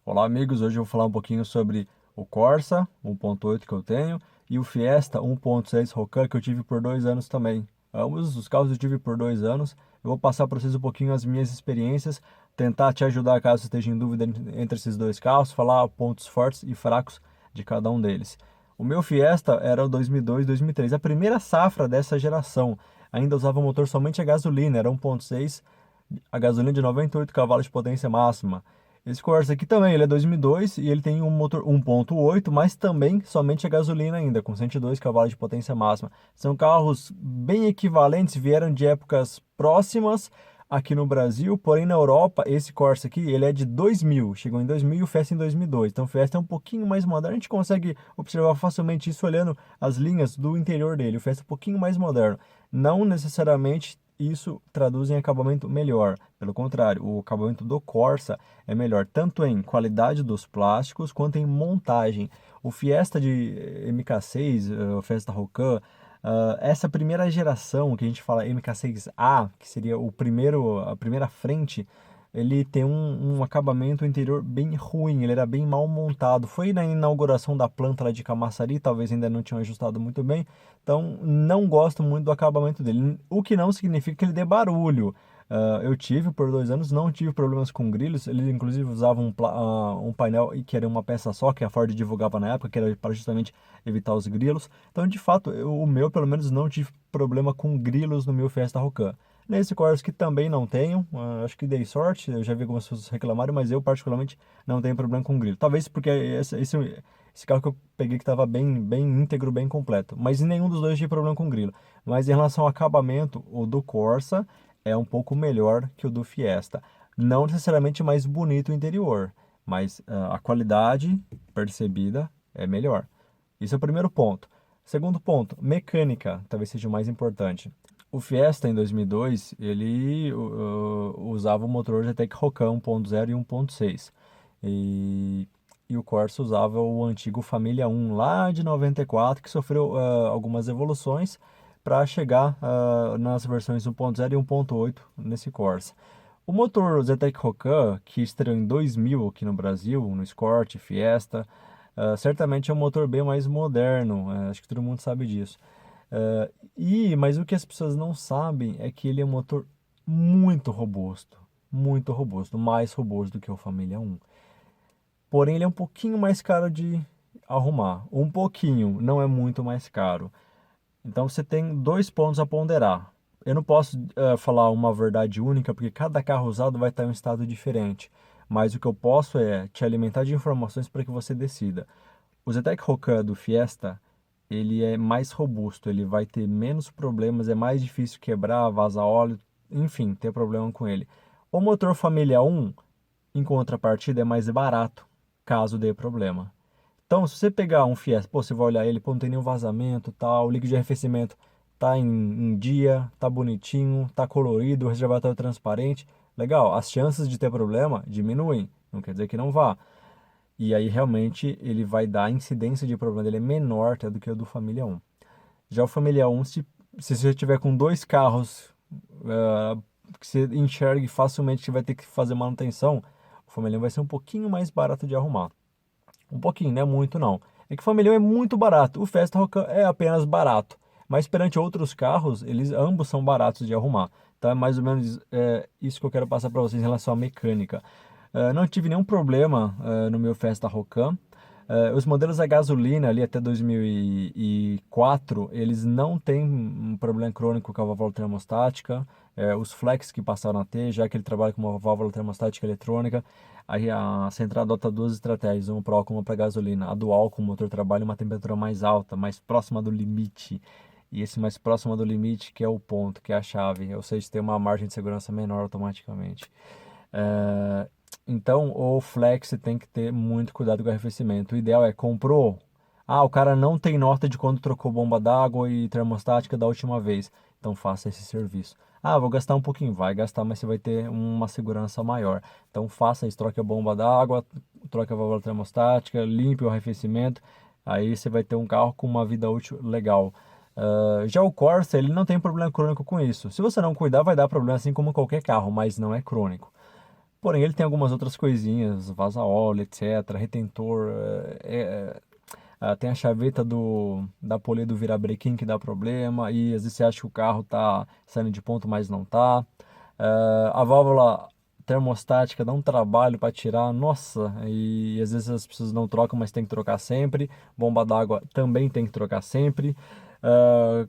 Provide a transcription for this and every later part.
Olá, amigos. Hoje eu vou falar um pouquinho sobre o Corsa 1.8 que eu tenho e o Fiesta 1.6 Rocan que eu tive por 2 anos também. Ambos os carros eu tive por 2 anos. Eu vou passar para vocês um pouquinho as minhas experiências, tentar te ajudar caso você esteja em dúvida entre esses dois carros, falar pontos fortes e fracos de cada um deles. O meu Fiesta era o 2002, 2003, a primeira safra dessa geração. Ainda usava motor somente a gasolina, era 1.6, a gasolina de 98 cavalos de potência máxima. Esse Corsa aqui também, ele é 2002 e ele tem um motor 1.8, mas também somente a gasolina ainda, com 102 cavalos de potência máxima. São carros bem equivalentes, vieram de épocas próximas aqui no Brasil, porém na Europa, esse Corsa aqui, ele é de 2000, chegou em 2000 e o Fiesta em 2002. Então o Fiesta é um pouquinho mais moderno, a gente consegue observar facilmente isso olhando as linhas do interior dele. O Fiesta é um pouquinho mais moderno. Não necessariamente isso traduz em acabamento melhor. Pelo contrário, o acabamento do Corsa é melhor tanto em qualidade dos plásticos quanto em montagem. O Fiesta de MK6, o Fiesta Rocan, essa primeira geração que a gente fala MK6A, que seria a primeira frente, ele tem um acabamento interior bem ruim, ele era bem mal montado. Foi na inauguração da planta lá de Camaçari, talvez ainda não tinham ajustado muito bem, então não gosto muito do acabamento dele. O que não significa que ele dê barulho. Eu tive por 2 anos, não tive problemas com grilos. Ele inclusive usava um painel que era uma peça só, que a Ford divulgava na época, que era para justamente evitar os grilos. Então, de fato, o meu, pelo menos, não tive problema com grilos no meu Fiesta Rocan. Nesse Corsa que também não tenho, acho que dei sorte, eu já vi algumas pessoas reclamarem, mas eu particularmente não tenho problema com grilo. Talvez porque esse carro que eu peguei que estava bem íntegro, bem completo. Mas em nenhum dos dois tive problema com grilo. Mas em relação ao acabamento, o do Corsa é um pouco melhor que o do Fiesta. Não necessariamente mais bonito o interior, mas a qualidade percebida é melhor. Esse é o primeiro ponto. Segundo ponto, mecânica, talvez seja o mais importante. O Fiesta em 2002, ele usava o motor GTEC Rocan 1.0 e 1.6. E, e o Corsa usava o antigo Família 1 lá de 94, que sofreu algumas evoluções para chegar nas versões 1.0 e 1.8 nesse Corsa. O motor Zetec Rocan, que estreou em 2000 aqui no Brasil, no Escort, Fiesta, certamente é um motor bem mais moderno, acho que todo mundo sabe disso. Mas o que as pessoas não sabem é que ele é um motor muito robusto, mais robusto do que o Família 1. Porém, ele é um pouquinho mais caro de arrumar. Um pouquinho, não é muito mais caro. Então você tem dois pontos a ponderar. Eu não posso falar uma verdade única, porque cada carro usado vai estar em um estado diferente. Mas o que eu posso é te alimentar de informações para que você decida. O Zetec Rocan do Fiesta, ele é mais robusto, ele vai ter menos problemas, é mais difícil quebrar, vazar óleo, enfim, ter problema com ele. O motor Família 1, em contrapartida, é mais barato, caso dê problema. Então, se você pegar um Fiesta, pô, você vai olhar ele, pô, não tem nenhum vazamento, tal, o líquido de arrefecimento tá em dia, tá bonitinho, tá colorido, o reservatório transparente, legal, as chances de ter problema diminuem, não quer dizer que não vá. E aí realmente ele vai dar a incidência de problema dele é menor até do que o do Família 1. Já o Família 1, se você tiver com dois carros que você enxergue facilmente que vai ter que fazer manutenção, o Família 1 vai ser um pouquinho mais barato de arrumar. Um pouquinho, não é muito não. É que o Família 1 é muito barato, o Fiesta Rocan é apenas barato. Mas perante outros carros, eles ambos são baratos de arrumar. Então é mais ou menos isso que eu quero passar para vocês em relação à mecânica. Não tive nenhum problema no meu Fiesta Rocan. Os modelos a gasolina ali até 2004, eles não têm um problema crônico com a válvula termostática. Os Flex que passaram a ter, já que ele trabalha com uma válvula termostática eletrônica, aí a Central adota duas estratégias, uma para álcool e uma para gasolina. A do álcool, o motor trabalha em uma temperatura mais alta, mais próxima do limite. E esse mais próximo do limite que é o ponto, que é a chave, ou seja, tem uma margem de segurança menor automaticamente. Então, o flex você tem que ter muito cuidado com o arrefecimento. O ideal é comprou. Ah, o cara não tem nota de quando trocou bomba d'água e termostática da última vez. Então faça esse serviço. Ah, vou gastar um pouquinho. Vai gastar, mas você vai ter uma segurança maior. Então faça isso, troque a bomba d'água, troque a válvula termostática, limpe o arrefecimento. Aí você vai ter um carro com uma vida útil legal. Já o Corsa, ele não tem problema crônico com isso. Se você não cuidar, vai dar problema assim como qualquer carro, mas não é crônico. Porém, ele tem algumas outras coisinhas, vaza-óleo, etc, retentor, tem a chaveta da polea do virabrequim que dá problema, e às vezes você acha que o carro tá saindo de ponto, mas não tá. A válvula termostática dá um trabalho para tirar, nossa, e às vezes as pessoas não trocam, mas tem que trocar sempre. Bomba d'água também tem que trocar sempre.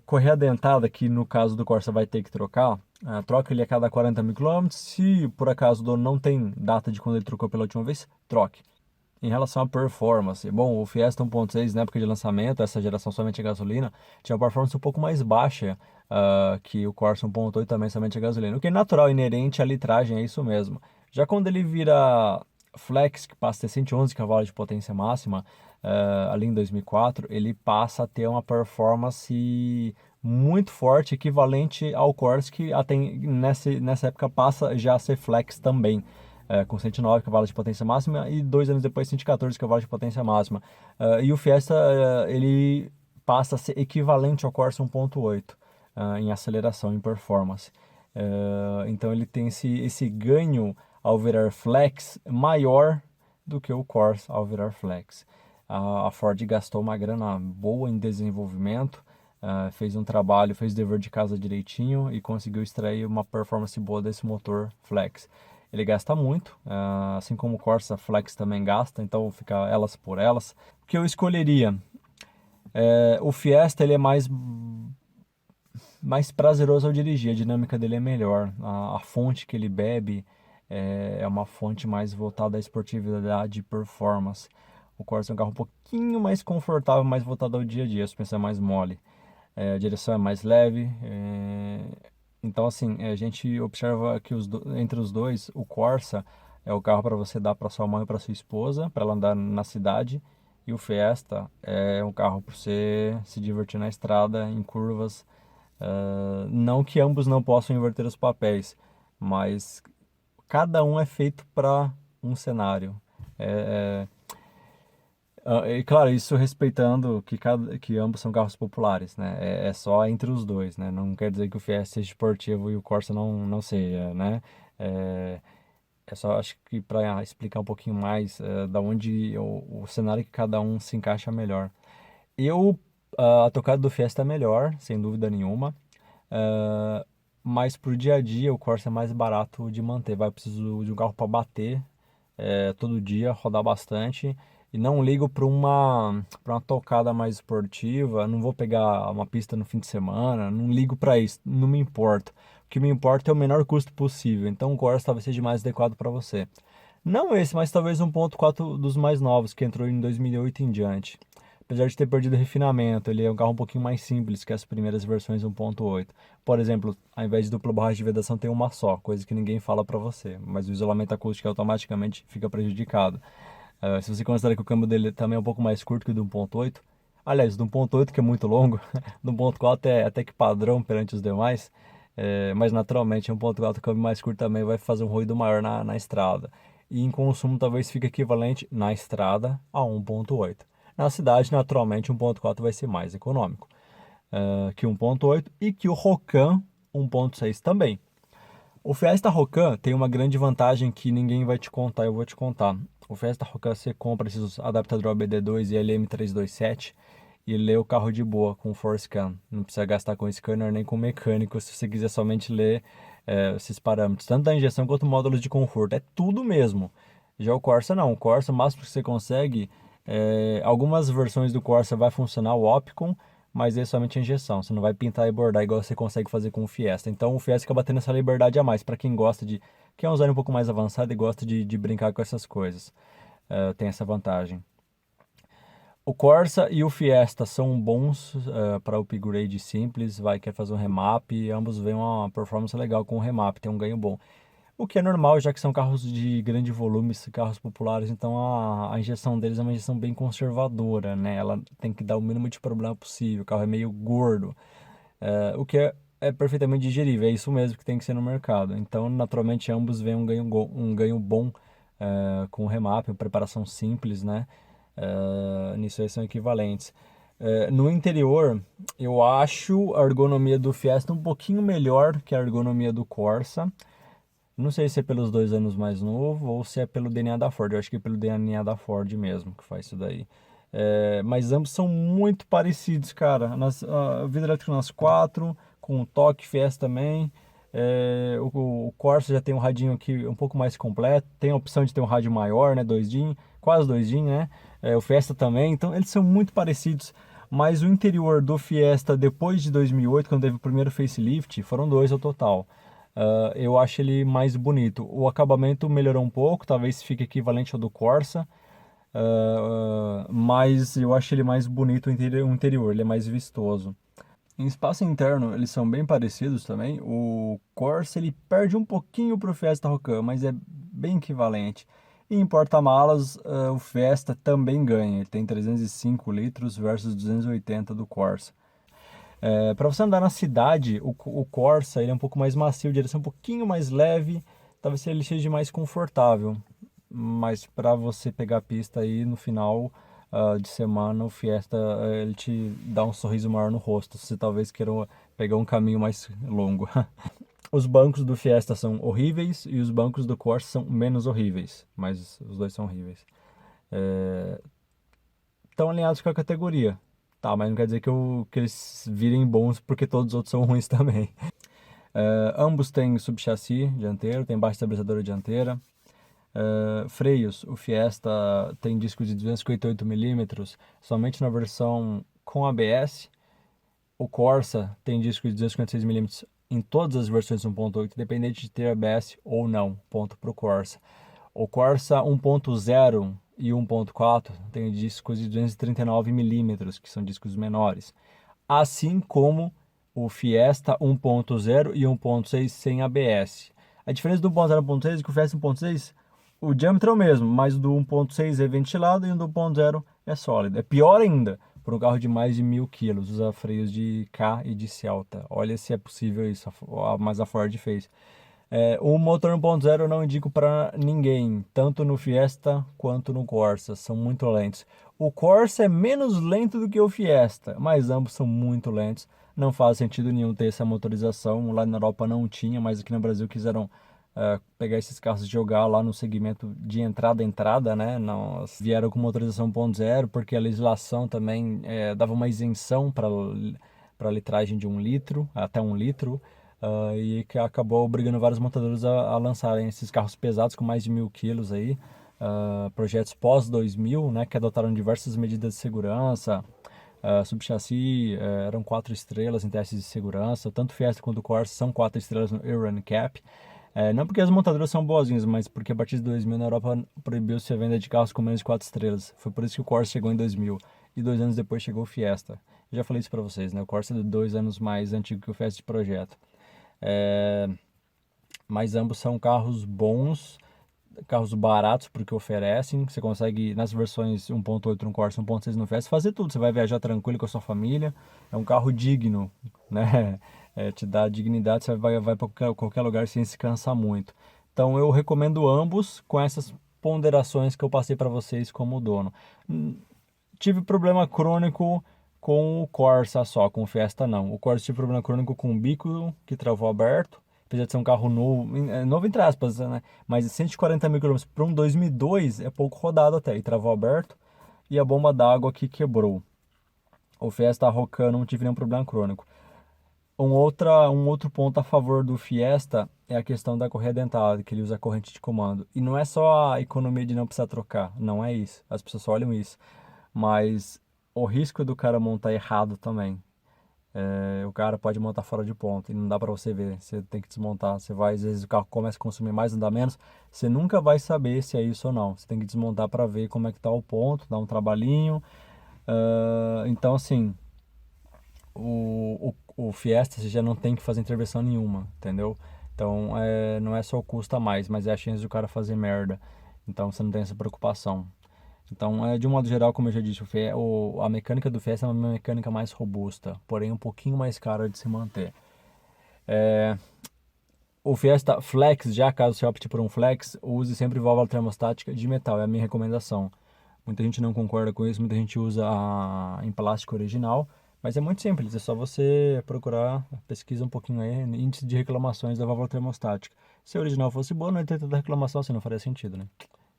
Correia dentada, que no caso do Corsa vai ter que trocar, troca ele a cada 40 mil quilômetros. Se por acaso o dono não tem data de quando ele trocou pela última vez, troque. Em relação à performance, bom, o Fiesta 1.6 na época de lançamento, essa geração somente a gasolina, tinha uma performance um pouco mais baixa que o Corsa 1.8 também somente a gasolina. O que é natural, inerente à litragem, é isso mesmo. Já quando ele vira Flex, que passa a ter 111 cavalos de potência máxima, ali em 2004, ele passa a ter uma performance muito forte, equivalente ao Corsa, que até nessa época passa já a ser Flex também, com 109 cavalos de potência máxima, e 2 anos depois 114 cavalos de potência máxima. E o Fiesta ele passa a ser equivalente ao Corsa 1.8 em aceleração, em performance. Então ele tem esse ganho ao virar flex maior do que o Corsa ao virar flex. A Ford gastou uma grana boa em desenvolvimento, fez um trabalho, fez o dever de casa direitinho e conseguiu extrair uma performance boa desse motor flex. Ele gasta muito, assim como o Corsa Flex também gasta, então fica elas por elas. O que eu escolheria? O Fiesta ele é mais prazeroso ao dirigir, a dinâmica dele é melhor. A fonte que ele bebe é uma fonte mais voltada à esportividade e performance. O Corsa é um carro um pouquinho mais confortável, mais voltado ao dia a dia, a suspensão é mais mole, a direção é mais leve. Então, assim, a gente observa que entre os dois, o Corsa é o carro para você dar para sua mãe e para sua esposa, para ela andar na cidade, e o Fiesta é um carro para você se divertir na estrada, em curvas. Não que ambos não possam inverter os papéis, mas cada um é feito para um cenário. E claro, isso respeitando que ambos são carros populares, né? É só entre os dois, né? Não quer dizer que o Fiesta seja esportivo e o Corsa não seja, né? É, é só, acho que para explicar um pouquinho mais da onde o cenário que cada um se encaixa melhor. A tocada do Fiesta é melhor, sem dúvida nenhuma. Mas pro dia a dia o Corsa é mais barato de manter. Vai preciso de um carro para bater todo dia, rodar bastante. E não ligo para uma tocada mais esportiva. Não vou pegar uma pista no fim de semana. Não ligo para isso. Não me importa. O que me importa é o menor custo possível. Então o Corsa talvez seja mais adequado para você. Não esse, mas talvez 1.4 dos mais novos, que entrou em 2008 em diante. Apesar de ter perdido refinamento, ele é um carro um pouquinho mais simples que as primeiras versões 1.8. Por exemplo, ao invés de dupla borracha de vedação tem uma só, coisa que ninguém fala para você, mas o isolamento acústico automaticamente fica prejudicado. Se você considera que o câmbio dele também é um pouco mais curto que o do 1.8, aliás, do 1.8 que é muito longo, do 1.4 é até que padrão perante os demais, mas naturalmente 1.4 câmbio mais curto também vai fazer um ruído maior na estrada. E em consumo talvez fique equivalente na estrada a 1.8. Na cidade, naturalmente, 1.4 vai ser mais econômico que 1.8 e que o Rocan 1.6 também. O Fiesta Rocan tem uma grande vantagem que ninguém vai te contar, eu vou te contar. O Fiesta Rocan você compra esses adaptador OBD2 e LM327 e lê o carro de boa com o ForScan. Não precisa gastar com scanner nem com mecânico se você quiser somente ler esses parâmetros, tanto da injeção quanto módulos de conforto. É tudo mesmo. Já o Corsa não. O Corsa, o máximo que você consegue, algumas versões do Corsa vai funcionar o Opcon, mas é somente a injeção. Você não vai pintar e bordar igual você consegue fazer com o Fiesta. Então o Fiesta acaba tendo essa liberdade a mais para quem gosta quer um usuário um pouco mais avançado e gosta de brincar com essas coisas. Tem essa vantagem. O Corsa e o Fiesta são bons para upgrade simples, quer fazer um remap, e ambos vêm uma performance legal com o remap, tem um ganho bom. O que é normal, já que são carros de grande volume, carros populares, então a injeção deles é uma injeção bem conservadora, né? Ela tem que dar o mínimo de problema possível, o carro é meio gordo, o que é perfeitamente digerível, é isso mesmo que tem que ser no mercado. Então, naturalmente, ambos vêm um ganho bom com o remap, uma preparação simples, né? Nisso aí são equivalentes. No interior, eu acho a ergonomia do Fiesta um pouquinho melhor que a ergonomia do Corsa. Não sei se é pelos 2 anos mais novo ou se é pelo DNA da Ford. Eu acho que é pelo DNA da Ford mesmo que faz isso daí. Mas ambos são muito parecidos, cara. Vidro elétrico nas quatro, com o toque Fiesta também. O Corsa já tem um radinho aqui um pouco mais completo. Tem a opção de ter um rádio maior, né? 2 DIN, quase 2 DIN, né? O Fiesta também. Então eles são muito parecidos. Mas o interior do Fiesta depois de 2008, quando teve o primeiro facelift, foram dois ao total. Eu acho ele mais bonito. O acabamento melhorou um pouco, talvez fique equivalente ao do Corsa, mas eu acho ele mais bonito o interior, ele é mais vistoso. Em espaço interno, eles são bem parecidos também. O Corsa ele perde um pouquinho para o Fiesta Rocan, mas é bem equivalente. E em porta-malas, o Fiesta também ganha. Ele tem 305 litros versus 280 do Corsa. Para você andar na cidade, o Corsa ele é um pouco mais macio, a direção é um pouquinho mais leve, talvez ele seja mais confortável. Mas para você pegar a pista aí no final de semana, o Fiesta ele te dá um sorriso maior no rosto. Você talvez queira pegar um caminho mais longo. Os bancos do Fiesta são horríveis e os bancos do Corsa são menos horríveis, mas os dois são horríveis. Estão alinhados com a categoria. Tá, mas não quer dizer que eles virem bons porque todos os outros são ruins também. Ambos têm subchassi dianteiro, tem baixa estabilizadora dianteira. Freios, o Fiesta tem disco de 258 milímetros somente na versão com ABS. O Corsa tem disco de 256 milímetros em todas as versões 1.8, independente de ter ABS ou não. Ponto para o Corsa. O Corsa 1.0 e 1.4 tem discos de 239 milímetros, que são discos menores. Assim como o Fiesta 1.0 e 1.6 sem ABS. A diferença do 1.0 e 1.6 é que o Fiesta 1.6, o diâmetro é o mesmo, mas o do 1.6 é ventilado e o do 1.0 é sólido. É pior ainda, por um carro de mais de 1.000 quilos, usa freios de K e de Celta. Olha se é possível isso, mas a Ford fez. O motor 1.0 eu não indico para ninguém, tanto no Fiesta quanto no Corsa, são muito lentos. O Corsa é menos lento do que o Fiesta, mas ambos são muito lentos. Não faz sentido nenhum ter essa motorização. Lá na Europa não tinha, mas aqui no Brasil quiseram pegar esses carros e jogar lá no segmento de entrada, né? Nós vieram com motorização 1.0 porque a legislação também dava uma isenção para litragem de 1 litro, até 1 litro. E que acabou obrigando vários montadores a lançarem esses carros pesados com mais de 1.000 quilos aí, projetos pós 2000, né, que adotaram diversas medidas de segurança, subchassi, eram 4 estrelas em testes de segurança, tanto o Fiesta quanto o Corsa são 4 estrelas no Euro NCAP. Não porque as montadoras são boazinhas, mas porque a partir de 2000 na Europa proibiu-se a venda de carros com menos de 4 estrelas. Foi por isso que o Corsa chegou em 2000 e 2 anos depois chegou o Fiesta. Eu já falei isso para vocês, né? O Corsa é 2 anos mais antigo que o Fiesta de projeto. Mas ambos são carros bons, carros baratos porque oferecem. Você consegue, nas versões 1.8 no Corsa, 1.6 no Fiesta, fazer tudo. Você vai viajar tranquilo com a sua família. É um carro digno, né? Te dá dignidade, você vai para qualquer lugar sem se cansar muito. Então eu recomendo ambos com essas ponderações que eu passei para vocês como dono. Tive problema crônico com o Corsa só, com o Fiesta não. O Corsa tive problema crônico com o bico que travou aberto. Apesar de ser um carro novo, novo entre aspas, né? Mas 140 mil km para um 2002 é pouco rodado até. E travou aberto e a bomba d'água que quebrou. O Fiesta Rocan não tive nenhum problema crônico. Um outro ponto a favor do Fiesta é a questão da correia dentada, que ele usa corrente de comando. E não é só a economia de não precisar trocar, não é isso. As pessoas só olham isso. Mas o risco do cara montar errado também. O cara pode montar fora de ponto e não dá para você ver. Você tem que desmontar. Você vai, às vezes o carro começa a consumir mais, andar menos. Você nunca vai saber se é isso ou não. Você tem que desmontar para ver como é que tá o ponto, dar um trabalhinho. Então, assim, o Fiesta você já não tem que fazer intervenção nenhuma, entendeu? Então, não é só o custo a mais, mas é a chance de o cara fazer merda. Então, você não tem essa preocupação. Então, de um modo geral, como eu já disse, a mecânica do Fiesta é uma mecânica mais robusta, porém um pouquinho mais cara de se manter. O Fiesta Flex, já caso você opte por um Flex, use sempre válvula termostática de metal, é a minha recomendação. Muita gente não concorda com isso, muita gente usa em plástico original, mas é muito simples, é só você procurar, pesquisa um pouquinho aí, índice de reclamações da válvula termostática. Se a original fosse boa, não ia ter tanta reclamação, assim, não faria sentido, né?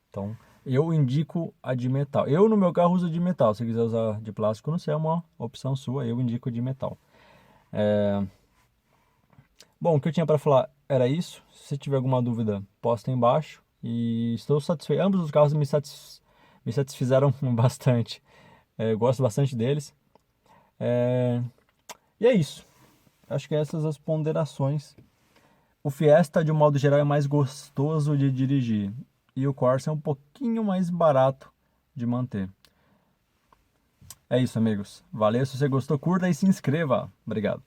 Então, eu indico a de metal. Eu, no meu carro, uso de metal. Se quiser usar de plástico, não sei, é uma opção sua. Eu indico de metal. Bom, o que eu tinha para falar era isso. Se você tiver alguma dúvida, posta aí embaixo. E estou satisfeito. Ambos os carros me satisfizeram bastante. Eu gosto bastante deles. É, E é isso. Acho que essas as ponderações. O Fiesta, de um modo geral, é mais gostoso de dirigir. E o Corsa é um pouquinho mais barato de manter. É isso, amigos. Valeu. Se você gostou, curta e se inscreva. Obrigado.